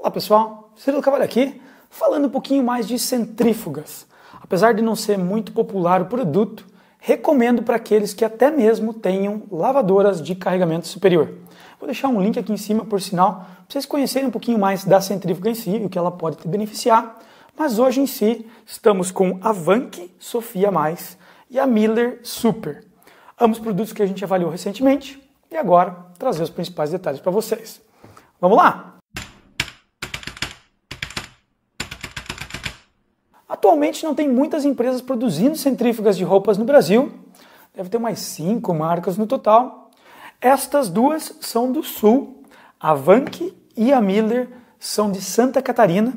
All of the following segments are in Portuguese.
Olá pessoal, Cirilo Cavalho aqui, falando um pouquinho mais de centrífugas. Apesar de não ser muito popular o produto, recomendo para aqueles que até mesmo tenham lavadoras de carregamento superior. Vou deixar um link aqui em cima, por sinal, para vocês conhecerem um pouquinho mais da centrífuga em si e o que ela pode te beneficiar. Mas hoje em si, estamos com a Wank Sofia Mais e a Miller Super. Ambos produtos que a gente avaliou recentemente e agora trazer os principais detalhes para vocês. Vamos lá? Atualmente não tem muitas empresas produzindo centrífugas de roupas no Brasil, deve ter mais 5 marcas no total. Estas duas são do Sul, a Wank e a Miller são de Santa Catarina,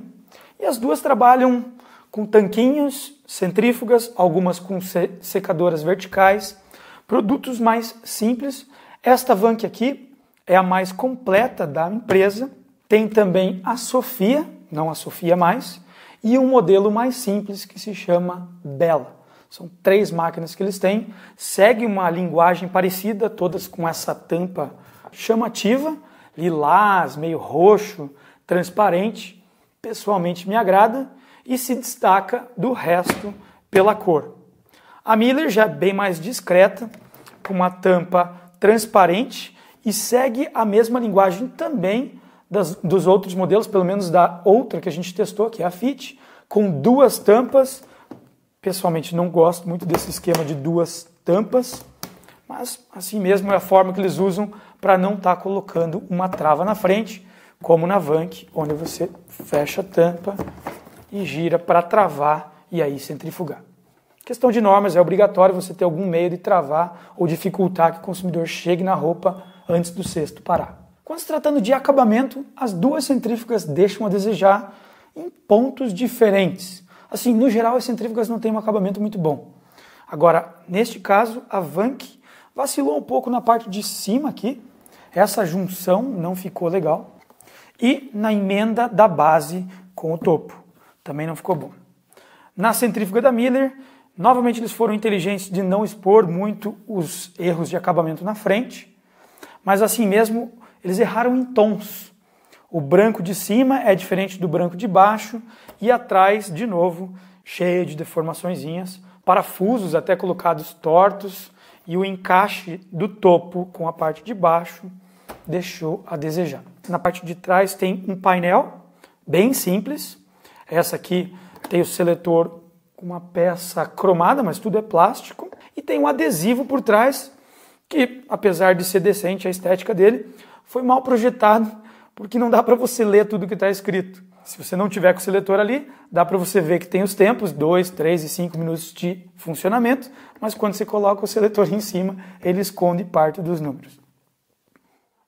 e as duas trabalham com tanquinhos, centrífugas, algumas com secadoras verticais, produtos mais simples. Esta Wank aqui é a mais completa da empresa, tem também a Sofia, não a Sofia Mais, e um modelo mais simples que se chama Bella. São 3 máquinas que eles têm, segue uma linguagem parecida, todas com essa tampa chamativa, lilás, meio roxo, transparente, pessoalmente me agrada e se destaca do resto pela cor. A Miller já é bem mais discreta, com uma tampa transparente e segue a mesma linguagem também dos outros modelos, pelo menos da outra que a gente testou, que é a Fit, com 2 tampas. Pessoalmente não gosto muito desse esquema de 2 tampas, mas assim mesmo é a forma que eles usam para não estar colocando uma trava na frente, como na Wank, onde você fecha a tampa e gira para travar e aí centrifugar. Questão de normas, é obrigatório você ter algum meio de travar ou dificultar que o consumidor chegue na roupa antes do cesto parar. Quando se tratando de acabamento, as duas centrífugas deixam a desejar em pontos diferentes. Assim, no geral, as centrífugas não têm um acabamento muito bom. Agora, neste caso, a Wank vacilou um pouco na parte de cima aqui. Essa junção não ficou legal. E na emenda da base com o topo. Também não ficou bom. Na centrífuga da Miller, novamente eles foram inteligentes de não expor muito os erros de acabamento na frente. Mas assim mesmo, eles erraram em tons. O branco de cima é diferente do branco de baixo e atrás, de novo, cheio de deformaçõezinhas, parafusos até colocados tortos e o encaixe do topo com a parte de baixo deixou a desejar. Na parte de trás tem um painel bem simples. Essa aqui tem o seletor com uma peça cromada, mas tudo é plástico. E tem um adesivo por trás que, apesar de ser decente a estética dele, foi mal projetado, porque não dá para você ler tudo que está escrito. Se você não tiver com o seletor ali, dá para você ver que tem os tempos, 2, 3 e 5 minutos de funcionamento, mas quando você coloca o seletor em cima, ele esconde parte dos números.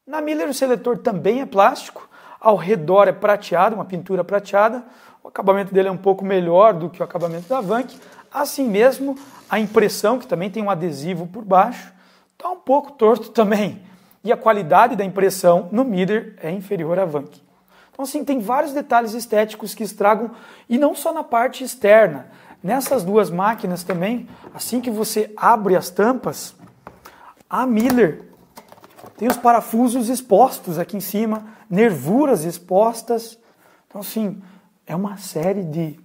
Na Miller o seletor também é plástico, ao redor é prateado, uma pintura prateada, o acabamento dele é um pouco melhor do que o acabamento da Wank, assim mesmo a impressão, que também tem um adesivo por baixo, está um pouco torto também. E a qualidade da impressão no Miller é inferior à Wank. Então assim, tem vários detalhes estéticos que estragam, e não só na parte externa. Nessas duas máquinas também, assim que você abre as tampas, a Miller tem os parafusos expostos aqui em cima, nervuras expostas. Então assim, é uma série de,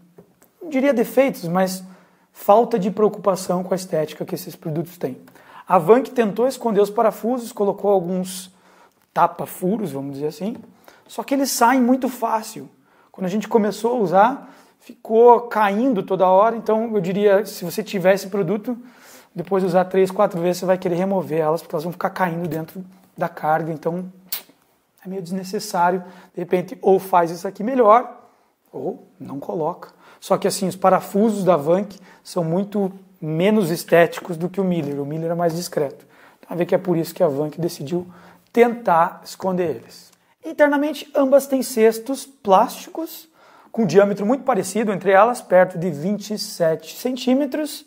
não diria defeitos, mas falta de preocupação com a estética que esses produtos têm. A Wank tentou esconder os parafusos, colocou alguns tapa-furos, vamos dizer assim, só que eles saem muito fácil. Quando a gente começou a usar, ficou caindo toda hora, então eu diria, se você tiver esse produto, depois de usar 3, 4 vezes, você vai querer remover elas, porque elas vão ficar caindo dentro da carga, então é meio desnecessário. De repente, ou faz isso aqui melhor, ou não coloca. Só que assim, os parafusos da Wank são muito menos estéticos do que o Miller. O Miller é mais discreto. Então, a ver que é por isso que a Wank decidiu tentar esconder eles. Internamente, ambas têm cestos plásticos, com diâmetro muito parecido entre elas, perto de 27 centímetros.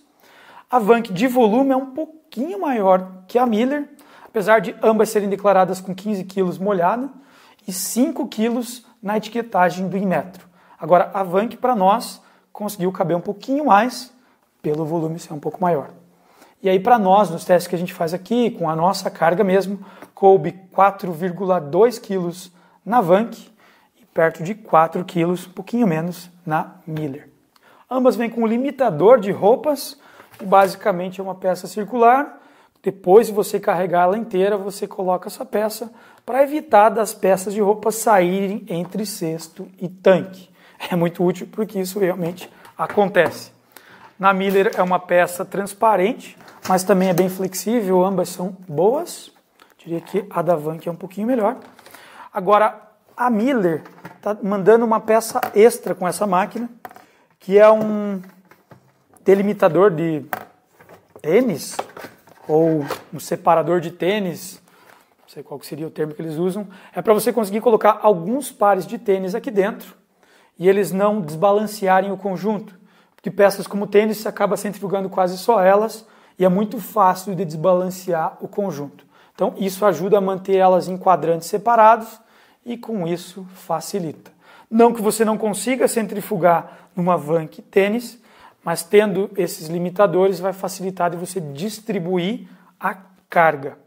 A Wank de volume é um pouquinho maior que a Miller, apesar de ambas serem declaradas com 15 kg molhada e 5 kg na etiquetagem do Inmetro. Agora, a Wank, para nós, conseguiu caber um pouquinho mais, pelo volume ser um pouco maior. E aí para nós, nos testes que a gente faz aqui, com a nossa carga mesmo, coube 4,2 kg na Wank e perto de 4 quilos, um pouquinho menos na Miller. Ambas vêm com um limitador de roupas, que basicamente é uma peça circular. Depois de você carregar ela inteira, você coloca essa peça para evitar das peças de roupa saírem entre cesto e tanque. É muito útil porque isso realmente acontece. Na Miller é uma peça transparente, mas também é bem flexível, ambas são boas. Diria que a da Vanke é um pouquinho melhor. Agora, a Miller está mandando uma peça extra com essa máquina, que é um delimitador de tênis, ou um separador de tênis, não sei qual seria o termo que eles usam, é para você conseguir colocar alguns pares de tênis aqui dentro e eles não desbalancearem o conjunto. Porque peças como tênis, você acaba centrifugando quase só elas e é muito fácil de desbalancear o conjunto. Então isso ajuda a manter elas em quadrantes separados e com isso facilita. Não que você não consiga centrifugar numa Vanke tênis, mas tendo esses limitadores vai facilitar de você distribuir a carga.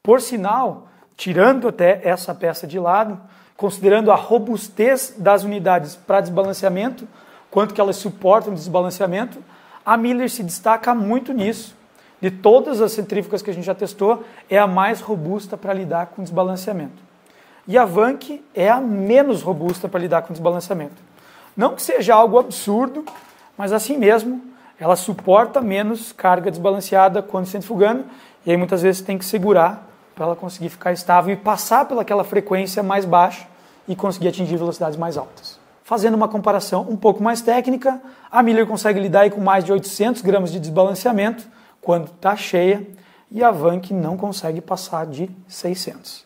Por sinal, tirando até essa peça de lado, considerando a robustez das unidades para desbalanceamento, quanto que elas suportam desbalanceamento, a Miller se destaca muito nisso. De todas as centrífugas que a gente já testou, é a mais robusta para lidar com desbalanceamento. E a Vanke é a menos robusta para lidar com desbalanceamento. Não que seja algo absurdo, mas assim mesmo, ela suporta menos carga desbalanceada quando centrifugando, e aí muitas vezes tem que segurar para ela conseguir ficar estável e passar pelaquela frequência mais baixa e conseguir atingir velocidades mais altas. Fazendo uma comparação um pouco mais técnica, a Miller consegue lidar aí com mais de 800 gramas de desbalanceamento quando está cheia, e a Vanke não consegue passar de 600.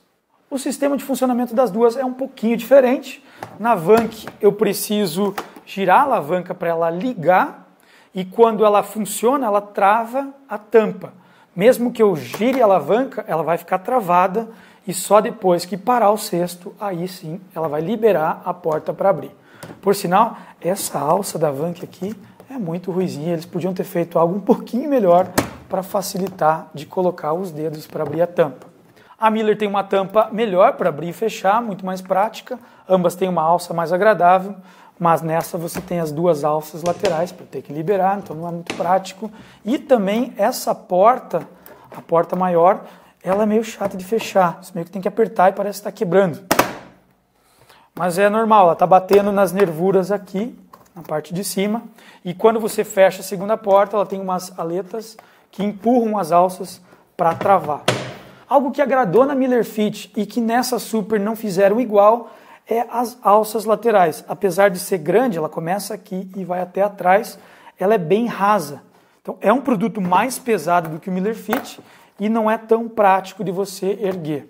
O sistema de funcionamento das duas é um pouquinho diferente. Na Vanke eu preciso girar a alavanca para ela ligar e quando ela funciona, ela trava a tampa. Mesmo que eu gire a alavanca, ela vai ficar travada e só depois que parar o cesto, aí sim ela vai liberar a porta para abrir. Por sinal, essa alça da Vanke aqui é muito ruizinha, eles podiam ter feito algo um pouquinho melhor para facilitar de colocar os dedos para abrir a tampa. A Miller tem uma tampa melhor para abrir e fechar, muito mais prática, ambas têm uma alça mais agradável, mas nessa você tem as duas alças laterais para ter que liberar, então não é muito prático. E também essa porta, a porta maior, ela é meio chata de fechar, você meio que tem que apertar e parece estar quebrando. Mas é normal, ela está batendo nas nervuras aqui, na parte de cima, e quando você fecha a segunda porta, ela tem umas aletas que empurram as alças para travar. Algo que agradou na Miller Fit e que nessa Super não fizeram igual é as alças laterais. Apesar de ser grande, ela começa aqui e vai até atrás, ela é bem rasa. Então é um produto mais pesado do que o Miller Fit e não é tão prático de você erguer.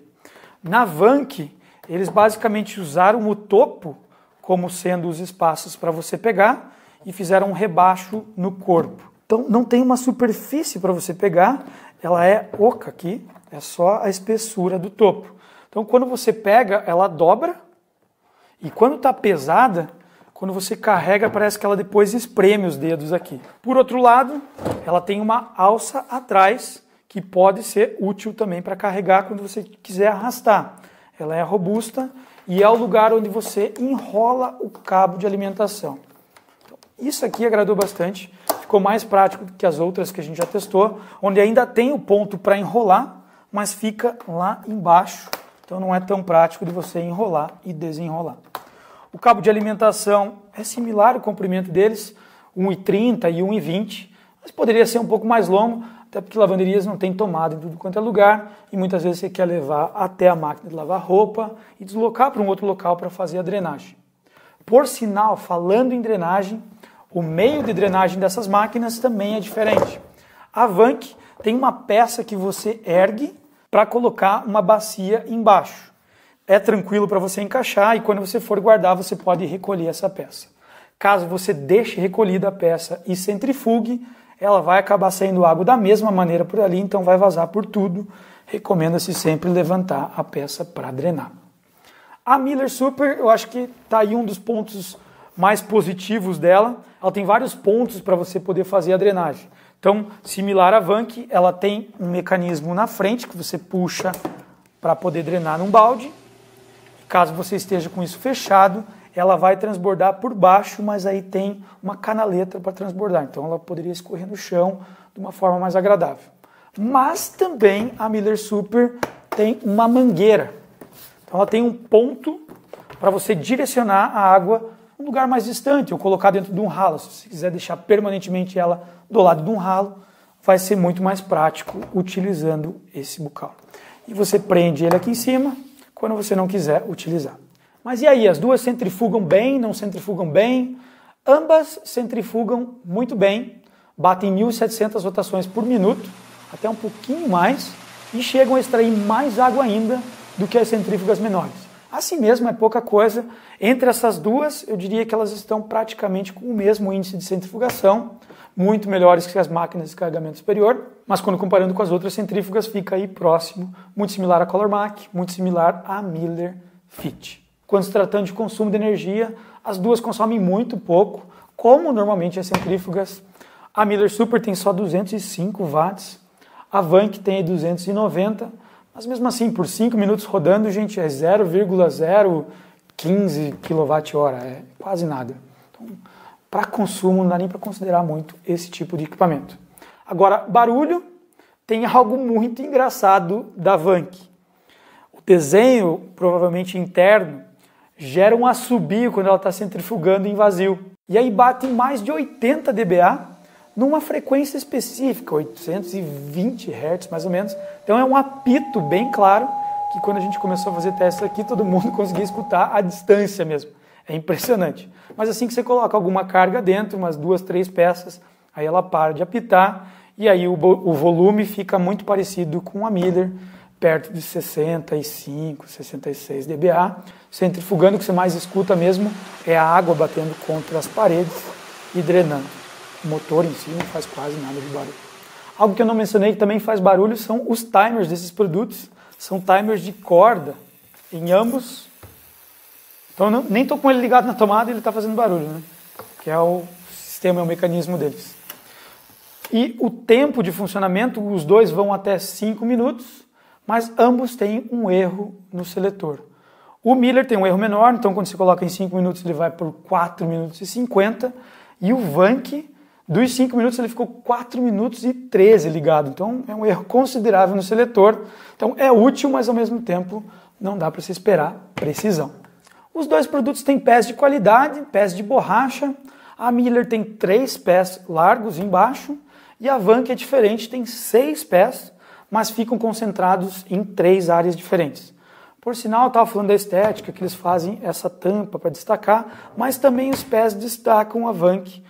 Na Vanke, eles basicamente usaram o topo como sendo os espaços para você pegar e fizeram um rebaixo no corpo. Então não tem uma superfície para você pegar, ela é oca aqui, é só a espessura do topo. Então quando você pega, ela dobra e quando está pesada, quando você carrega, parece que ela depois espreme os dedos aqui. Por outro lado, ela tem uma alça atrás que pode ser útil também para carregar quando você quiser arrastar. Ela é robusta e é o lugar onde você enrola o cabo de alimentação. Então, isso aqui agradou bastante, ficou mais prático do que as outras que a gente já testou, onde ainda tem o ponto para enrolar, mas fica lá embaixo, então não é tão prático de você enrolar e desenrolar. O cabo de alimentação é similar ao comprimento deles, 1,30 e 1,20, mas poderia ser um pouco mais longo, até porque lavanderias não tem tomada em tudo quanto é lugar e muitas vezes você quer levar até a máquina de lavar roupa e deslocar para um outro local para fazer a drenagem. Por sinal, falando em drenagem, o meio de drenagem dessas máquinas também é diferente. A Vanke tem uma peça que você ergue para colocar uma bacia embaixo. É tranquilo para você encaixar e quando você for guardar você pode recolher essa peça. Caso você deixe recolhida a peça e centrifugue, ela vai acabar saindo água da mesma maneira por ali, então vai vazar por tudo. Recomenda-se sempre levantar a peça para drenar. A Miller Super, eu acho que está aí um dos pontos mais positivos dela. Ela tem vários pontos para você poder fazer a drenagem. Então, similar à Vanke, ela tem um mecanismo na frente que você puxa para poder drenar num balde. Caso você esteja com isso fechado, ela vai transbordar por baixo, mas aí tem uma canaleta para transbordar. Então ela poderia escorrer no chão de uma forma mais agradável. Mas também a Miller Super tem uma mangueira. Então ela tem um ponto para você direcionar a água um lugar mais distante ou colocar dentro de um ralo. Se você quiser deixar permanentemente ela do lado de um ralo, vai ser muito mais prático utilizando esse bocal. E você prende ele aqui em cima quando você não quiser utilizar. Mas e aí, as duas centrifugam bem, não centrifugam bem? Ambas centrifugam muito bem, batem 1.700 rotações por minuto, até um pouquinho mais, e chegam a extrair mais água ainda do que as centrífugas menores. Assim mesmo, é pouca coisa. Entre essas duas, eu diria que elas estão praticamente com o mesmo índice de centrifugação, muito melhores que as máquinas de carregamento superior, mas quando comparando com as outras centrífugas, fica aí próximo, muito similar à ColorMac, muito similar à Miller Fit. Quando se tratando de consumo de energia, as duas consomem muito pouco, como normalmente as centrífugas. A Miller Super tem só 205 watts, a Vanc tem 290, mas mesmo assim, por 5 minutos rodando, gente, é 0,015 kWh, é quase nada. Então, para consumo, não dá nem para considerar muito esse tipo de equipamento. Agora, barulho, tem algo muito engraçado da Vanc. O desenho, provavelmente interno, gera um assobio quando ela está centrifugando em vazio. E aí bate em mais de 80 dBA numa frequência específica, 820 Hz mais ou menos. Então é um apito bem claro, que quando a gente começou a fazer testes aqui, todo mundo conseguia escutar à distância mesmo. É impressionante. Mas assim que você coloca alguma carga dentro, umas 2, 3 peças, aí ela para de apitar e aí o volume fica muito parecido com a Miller, perto de 65, 66 dBA. Centrifugando, o que você mais escuta mesmo é a água batendo contra as paredes e drenando. O motor em si não faz quase nada de barulho. Algo que eu não mencionei que também faz barulho são os timers desses produtos. São timers de corda em ambos. Então nem estou com ele ligado na tomada e ele está fazendo barulho, né? Que é o sistema, é o mecanismo deles. E o tempo de funcionamento, os dois vão até 5 minutos, mas ambos têm um erro no seletor. O Miller tem um erro menor, então quando você coloca em 5 minutos ele vai por 4 minutos e 50, e o Vanc, dos 5 minutos ele ficou 4 minutos e 13 ligado, então é um erro considerável no seletor. Então é útil, mas ao mesmo tempo não dá para se esperar precisão. Os dois produtos têm pés de qualidade, pés de borracha. A Miller tem 3 pés largos embaixo e a Vanc é diferente, tem 6 pés, mas ficam concentrados em 3 áreas diferentes. Por sinal, eu estava falando da estética, que eles fazem essa tampa para destacar, mas também os pés destacam a Vanc,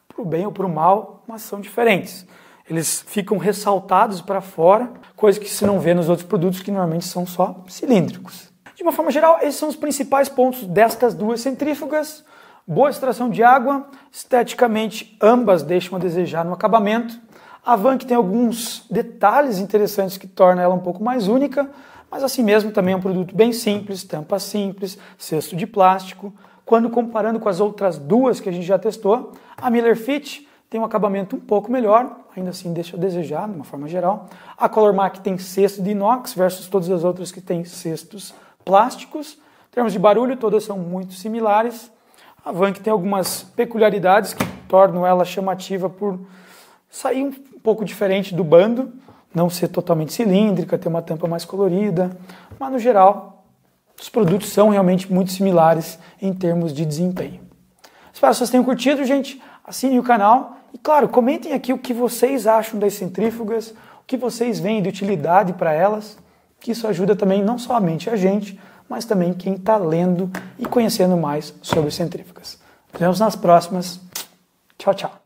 para o bem ou para o mal, mas são diferentes. Eles ficam ressaltados para fora, coisa que se não vê nos outros produtos, que normalmente são só cilíndricos. De uma forma geral, esses são os principais pontos destas duas centrífugas. Boa extração de água, esteticamente ambas deixam a desejar no acabamento. A Vanc tem alguns detalhes interessantes que tornam ela um pouco mais única, mas assim mesmo também é um produto bem simples, tampa simples, cesto de plástico. Quando comparando com as outras duas que a gente já testou, a Miller Fit tem um acabamento um pouco melhor, ainda assim deixa a desejar de uma forma geral. A ColorMac tem cesto de inox versus todas as outras que têm cestos plásticos. Em termos de barulho, todas são muito similares. A Vanc tem algumas peculiaridades que tornam ela chamativa por sair um pouco diferente do bando, não ser totalmente cilíndrica, ter uma tampa mais colorida, mas no geral os produtos são realmente muito similares em termos de desempenho. Espero que vocês tenham curtido, gente. Assinem o canal e, claro, comentem aqui o que vocês acham das centrífugas, o que vocês veem de utilidade para elas, que isso ajuda também não somente a gente, mas também quem está lendo e conhecendo mais sobre centrífugas. Nos vemos nas próximas. Tchau, tchau.